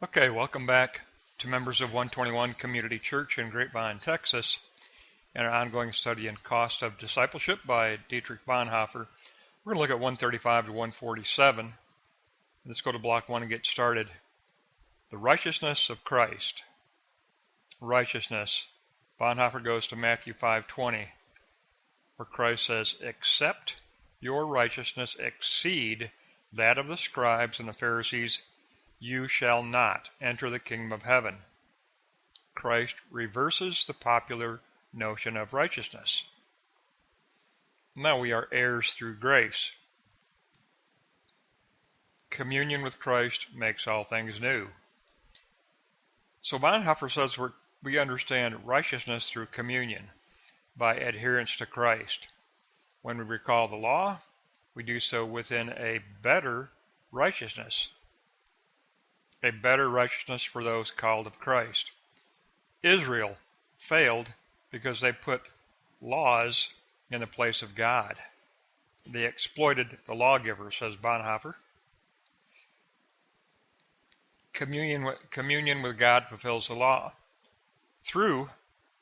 Okay, welcome back to members of 121 Community Church in Grapevine, Texas, and our ongoing study in Cost of Discipleship by Dietrich Bonhoeffer. We're going to look at 135 to 147. Let's go to block 1 and get started. The righteousness of Christ. Righteousness. Bonhoeffer goes to Matthew 5:20, where Christ says, "Except your righteousness exceed that of the scribes and the Pharisees, you shall not enter the kingdom of heaven." Christ reverses the popular notion of righteousness. Now we are heirs through grace. Communion with Christ makes all things new. So Bonhoeffer says we understand righteousness through communion by adherence to Christ. When we recall the law, we do so within a better righteousness. A better righteousness for those called of Christ. Israel failed because they put laws in the place of God. They exploited the lawgiver, says Bonhoeffer. Communion with God fulfills the law through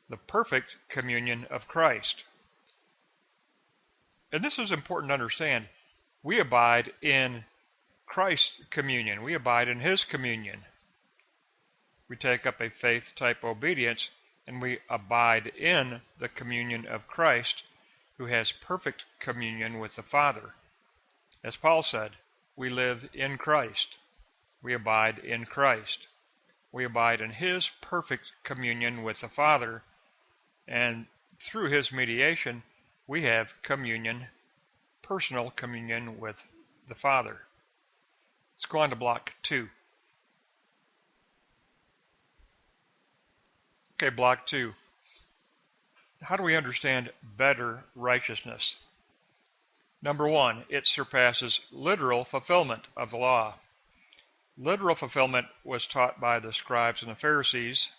the perfect communion of Christ. And this is important to understand. We abide in Christ's communion. We abide in His communion. We take up a faith-type obedience, and we abide in the communion of Christ, who has perfect communion with the Father. As Paul said, we live in Christ. We abide in Christ. We abide in His perfect communion with the Father, and through His mediation, we have communion, personal communion with the Father. Let's go on to block 2. Okay, block 2. How do we understand better righteousness? Number 1, it surpasses literal fulfillment of the law. Literal fulfillment was taught by the scribes and the Pharisees.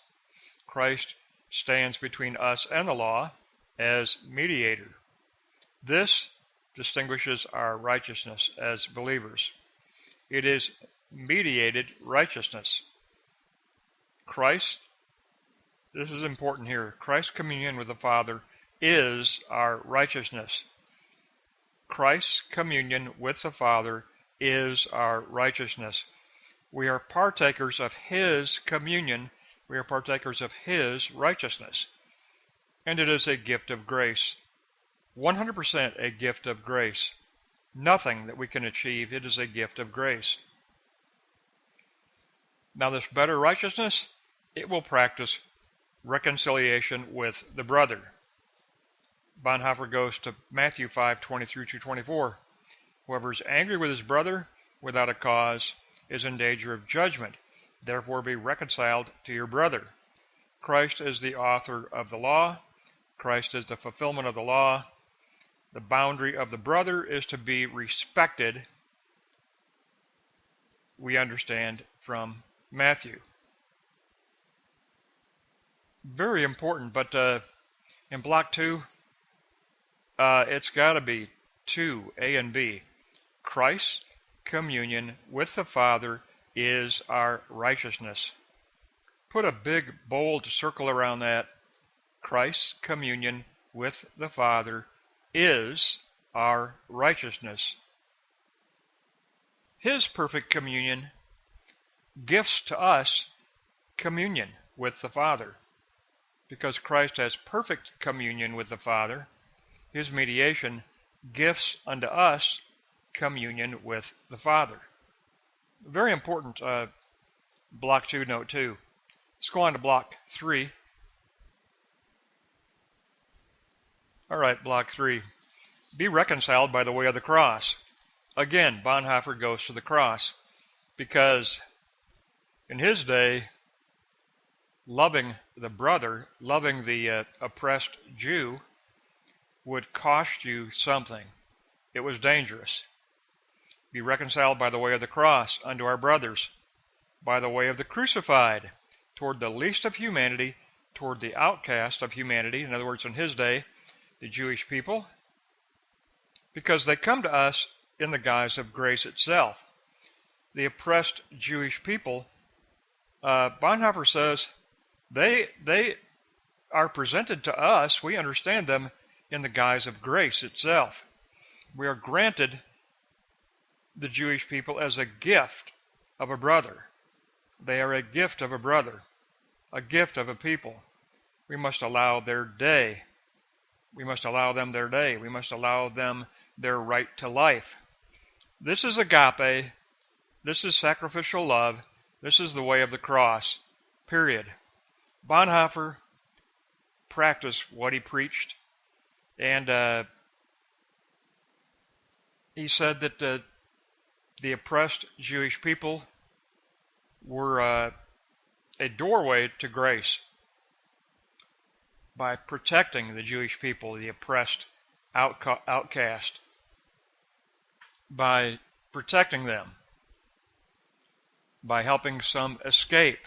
Christ stands between us and the law as mediator. This distinguishes our righteousness as believers. It is mediated righteousness. Christ, this is important here, Christ's communion with the Father is our righteousness. Christ's communion with the Father is our righteousness. We are partakers of His communion. We are partakers of His righteousness. And it is a gift of grace. 100% a gift of grace. Nothing that we can achieve. It is a gift of grace. Now this better righteousness, it will practice reconciliation with the brother. Bonhoeffer goes to Matthew 5:20 through 24. Whoever is angry with his brother without a cause is in danger of judgment. Therefore be reconciled to your brother. Christ is the author of the law. Christ is the fulfillment of the law. The boundary of the brother is to be respected, we understand from Matthew. Very important, but in block 2, it's got to be 2, A and B. Christ's communion with the Father is our righteousness. Put a big, bold circle around that. Christ's communion with the Father is our righteousness. His perfect communion gifts to us communion with the Father. Because Christ has perfect communion with the Father, His mediation gifts unto us communion with the Father. Very important block 2, note 2. Let's go on to block 3. All right, block 3. Be reconciled by the way of the cross. Again, Bonhoeffer goes to the cross because in his day, loving the brother, loving the oppressed Jew would cost you something. It was dangerous. Be reconciled by the way of the cross unto our brothers, by the way of the crucified, toward the least of humanity, toward the outcast of humanity, in other words, in his day, the Jewish people, because they come to us in the guise of grace itself. The oppressed Jewish people Bonhoeffer says they are presented to us, we understand them in the guise of grace itself. We are granted the Jewish people as a gift of a brother. They are a gift of a brother, a gift of a people. We must allow their day. We must allow them their day. We must allow them their right to life. This is agape. This is sacrificial love. This is the way of the cross. Period. Bonhoeffer practiced what he preached, and he said that the oppressed Jewish people were a doorway to grace. By protecting the Jewish people, the oppressed, outcast, by protecting them, by helping some escape,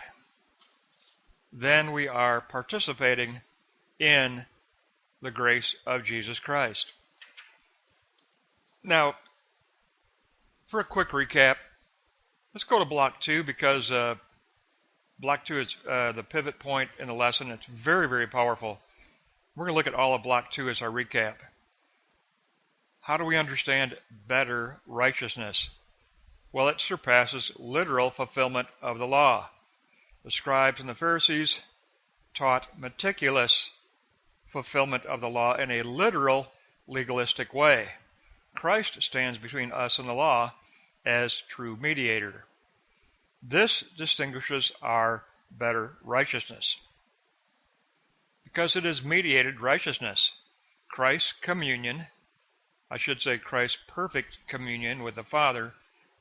then we are participating in the grace of Jesus Christ. Now, for a quick recap, let's go to Block 2 because Block 2 is the pivot point in the lesson. It's very, very powerful. We're going to look at all of Block 2 as our recap. How do we understand better righteousness? Well, it surpasses literal fulfillment of the law. The scribes and the Pharisees taught meticulous fulfillment of the law in a literal, legalistic way. Christ stands between us and the law as true mediator. This distinguishes our better righteousness because it is mediated righteousness. Christ's communion, I should say Christ's perfect communion with the Father,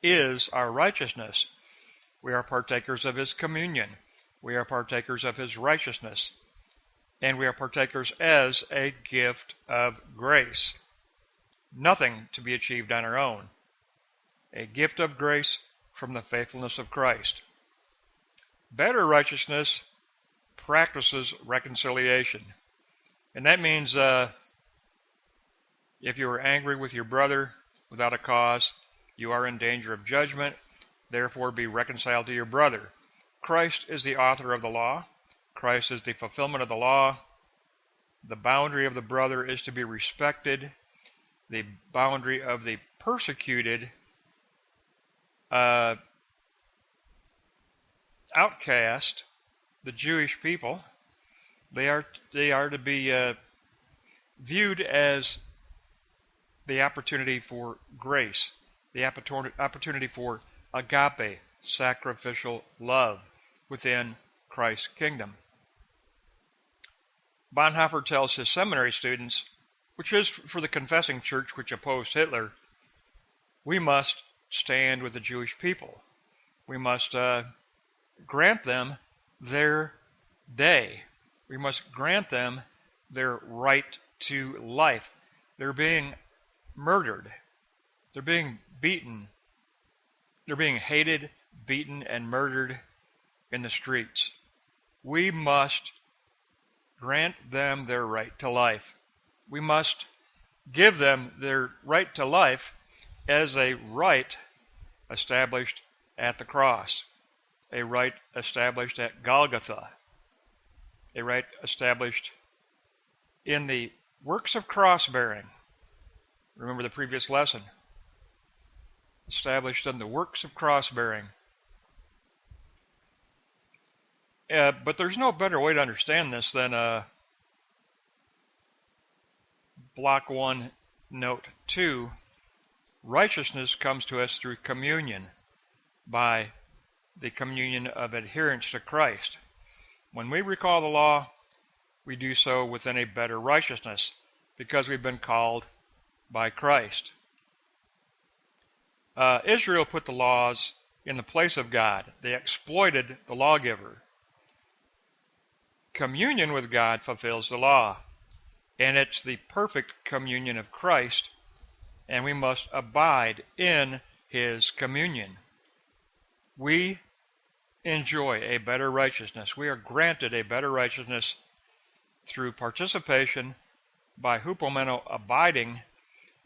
is our righteousness. We are partakers of his communion. We are partakers of his righteousness. And we are partakers as a gift of grace. Nothing to be achieved on our own. A gift of grace from the faithfulness of Christ. Better righteousness practices reconciliation. And that means if you are angry with your brother without a cause, you are in danger of judgment. Therefore, be reconciled to your brother. Christ is the author of the law. Christ is the fulfillment of the law. The boundary of the brother is to be respected. The boundary of the persecuted outcast, the Jewish people, they are to be viewed as the opportunity for grace, the opportunity for agape, sacrificial love within Christ's kingdom. Bonhoeffer tells his seminary students, which is for the confessing church which opposed Hitler, we must stand with the Jewish people. We must grant them their day. We must grant them their right to life. They're being murdered. They're being beaten. They're being hated, beaten, and murdered in the streets. We must grant them their right to life. We must give them their right to life as a right established at the cross, a right established at Golgotha, a right established in the works of cross-bearing. Remember the previous lesson. Established in the works of cross-bearing. But there's no better way to understand this than Block 1, Note 2. Righteousness comes to us through communion, by the communion of adherence to Christ. When we recall the law, we do so within a better righteousness, because we've been called by Christ. Israel put the laws in the place of God. They exploited the lawgiver. Communion with God fulfills the law, and it's the perfect communion of Christ, and we must abide in his communion. We enjoy a better righteousness. We are granted a better righteousness through participation by hupomeno, abiding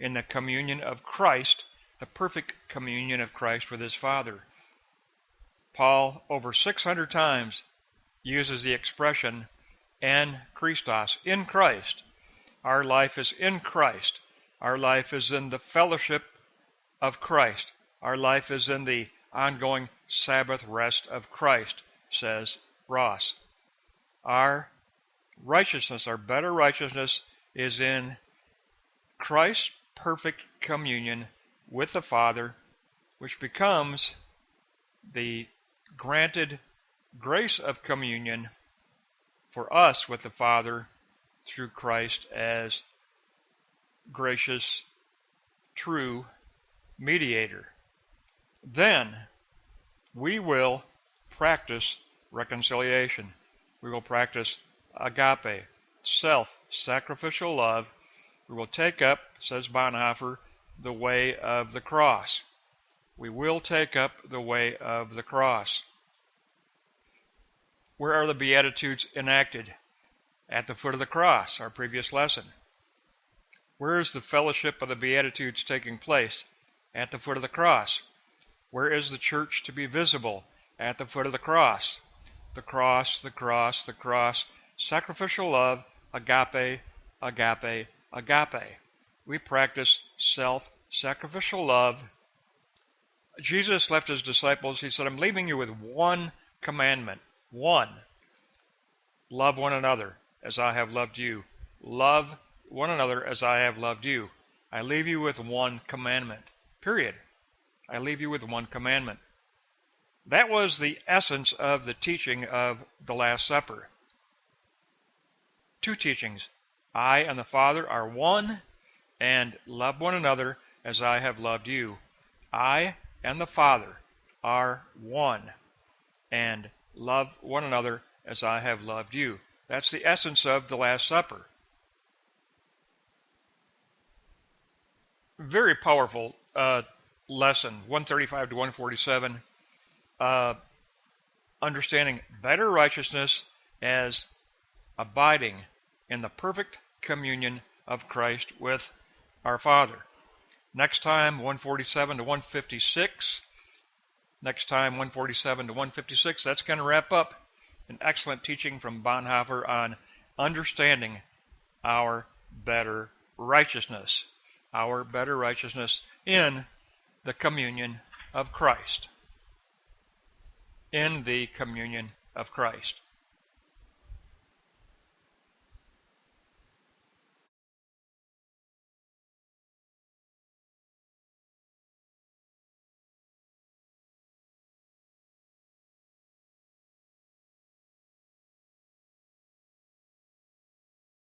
in the communion of Christ, the perfect communion of Christ with his Father. Paul, over 600 times, uses the expression en Christos, in Christ. Our life is in Christ. Our life is in the fellowship of Christ. Our life is in the ongoing Sabbath rest of Christ, says Ross. Our righteousness, our better righteousness, is in Christ's perfect communion with the Father, which becomes the granted grace of communion for us with the Father through Christ as gracious, true mediator. Then we will practice reconciliation. We will practice agape, self-sacrificial love. We will take up, says Bonhoeffer, the way of the cross. We will take up the way of the cross. Where are the Beatitudes enacted? At the foot of the cross, our previous lesson. Where is the fellowship of the Beatitudes taking place? At the foot of the cross. Where is the church to be visible? At the foot of the cross. The cross, the cross, the cross. Sacrificial love, agape, agape, agape. We practice self-sacrificial love. Jesus left his disciples, he said, I'm leaving you with one commandment. One. Love one another as I have loved you. Love one another as I have loved you. I leave you with one commandment. Period. I leave you with one commandment. That was the essence of the teaching of the Last Supper. Two teachings. I and the Father are one, and love one another as I have loved you. I and the Father are one, and love one another as I have loved you. That's the essence of the Last Supper. Very powerful lesson, 135 to 147. Understanding better righteousness as abiding in the perfect communion of Christ with our Father. Next time, 147 to 156. Next time, 147 to 156. That's going to wrap up an excellent teaching from Bonhoeffer on understanding our better righteousness. Our better righteousness in the communion of Christ. In the communion of Christ.